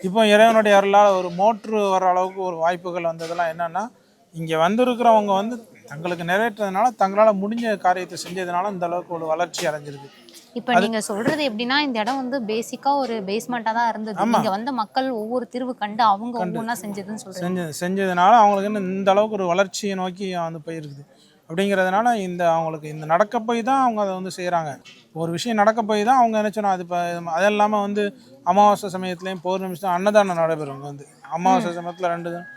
இப்போ இறைவனுடைய அருளால் ஒரு மோட்ரு வர அளவுக்கு ஒரு வாய்ப்புகள் வந்ததெல்லாம் என்னென்னா, இங்கே வந்திருக்கிறவங்க வந்து தங்களுக்கு நிறைவேற்றதுனால, தங்களால் முடிஞ்ச காரியத்தை செஞ்சதுனால இந்த அளவுக்கு ஒரு வளர்ச்சி அடைஞ்சிருக்கு. இப்ப அது நீங்க சொல்றது எப்படின்னா, இந்த இடம் வந்து பேசிக்கா ஒரு பேஸ்மெண்ட்டா தான் இருந்தது. ஆமா. இங்க வந்த மக்கள் ஒவ்வொரு தீர்வு கண்டு அவங்க கண்டு ஒவ்வொன்னா செஞ்சதுன்னு சொல்றீங்க. செஞ்சதுனால அவங்களுக்கு இந்த அளவுக்கு ஒரு வளர்ச்சியை நோக்கி வந்து போயிருக்குது. அப்படிங்கிறதுனால அவங்களுக்கு இந்த நடக்க போய் தான் அவங்க அதை வந்து செய்கிறாங்க. ஒரு விஷயம் நடக்க போய் தான் அவங்க என்ன சொன்னா அது இப்போ அது இல்லாமல் வந்து அமாவாசை சமயத்துலேயும் பௌர்ணமி அன்னதானம் நடைபெறும். இங்கே வந்து அமாவாசை சமயத்தில் 2 தினம்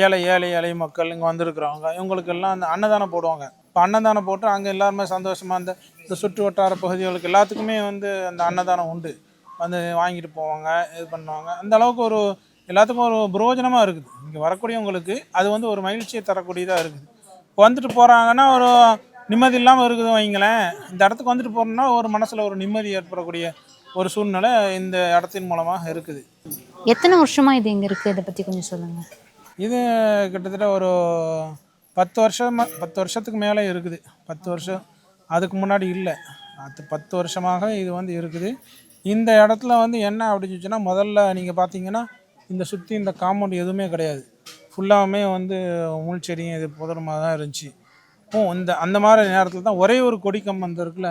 ஏழை ஏழை ஏழை மக்கள் இங்கே வந்திருக்கிறவங்க இவங்களுக்கெல்லாம் அந்த அன்னதானம் போடுவாங்க. இப்போ அன்னதானம் போட்டு அங்கே எல்லாருமே சந்தோஷமாக இந்த சுற்று வட்டார பகுதிகளுக்கு எல்லாத்துக்குமே வந்து அந்த அன்னதானம் உண்டு. வந்து வாங்கிட்டு போவாங்க, இது பண்ணுவாங்க. அந்த அளவுக்கு ஒரு எல்லாத்துக்கும் ஒரு பிரயோஜனமாக இருக்குது. இங்கே வரக்கூடியவங்களுக்கு அது வந்து ஒரு மகிழ்ச்சியை தரக்கூடியதாக இருக்குது. இப்போ வந்துட்டு போகிறாங்கன்னா ஒரு நிம்மதி இல்லாமல் இருக்குது வைங்களேன். இந்த இடத்துக்கு வந்துட்டு போகிறோம்னா ஒரு மனசில் ஒரு நிம்மதி ஏற்படக்கூடிய ஒரு சூழ்நிலை இந்த இடத்தின் மூலமாக இருக்குது. எத்தனை வருஷமா இது இங்க இருக்கு? இத பத்தி கொஞ்சம் சொல்லுங்க. இது கிட்டத்தட்ட ஒரு 10 வருஷத்துக்கு மேலே இருக்குது. 10 வருஷம் அதுக்கு முன்னாடி இல்லை. அது 10 வருஷமாக இது வந்து இருக்குது. இந்த இடத்துல வந்து என்ன அப்படின்னு சொல்லிச்சுன்னா, முதல்ல நீங்கள் பார்த்தீங்கன்னா இந்த சுற்றி இந்த காம்பவுண்ட் எதுவுமே கிடையாது. ஃபுல்லாகவுமே வந்து முள் செடியும் இது புதருமா தான் இருந்துச்சு. அந்த மாதிரி நேரத்தில் தான் ஒரே ஒரு கொடிக்கம்பம் இருக்குல்ல,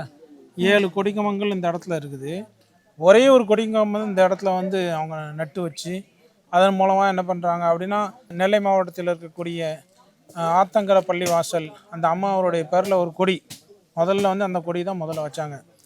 7 கொடிக்கம்பங்கள் இந்த இடத்துல இருக்குது. ஒரே ஒரு கொடிக்கம்பம் இந்த இடத்துல வந்து அவங்க நட்டு வச்சு அதன் மூலமாக என்ன பண்ணுறாங்க அப்படின்னா, நெல்லை மாவட்டத்தில் இருக்கக்கூடிய ஆத்தங்கரை பள்ளிவாசல் அந்த அம்மா அவருடைய பேரில் ஒரு கொடி முதல்ல வந்து அந்த கொடி தான் முதல்ல வச்சாங்க.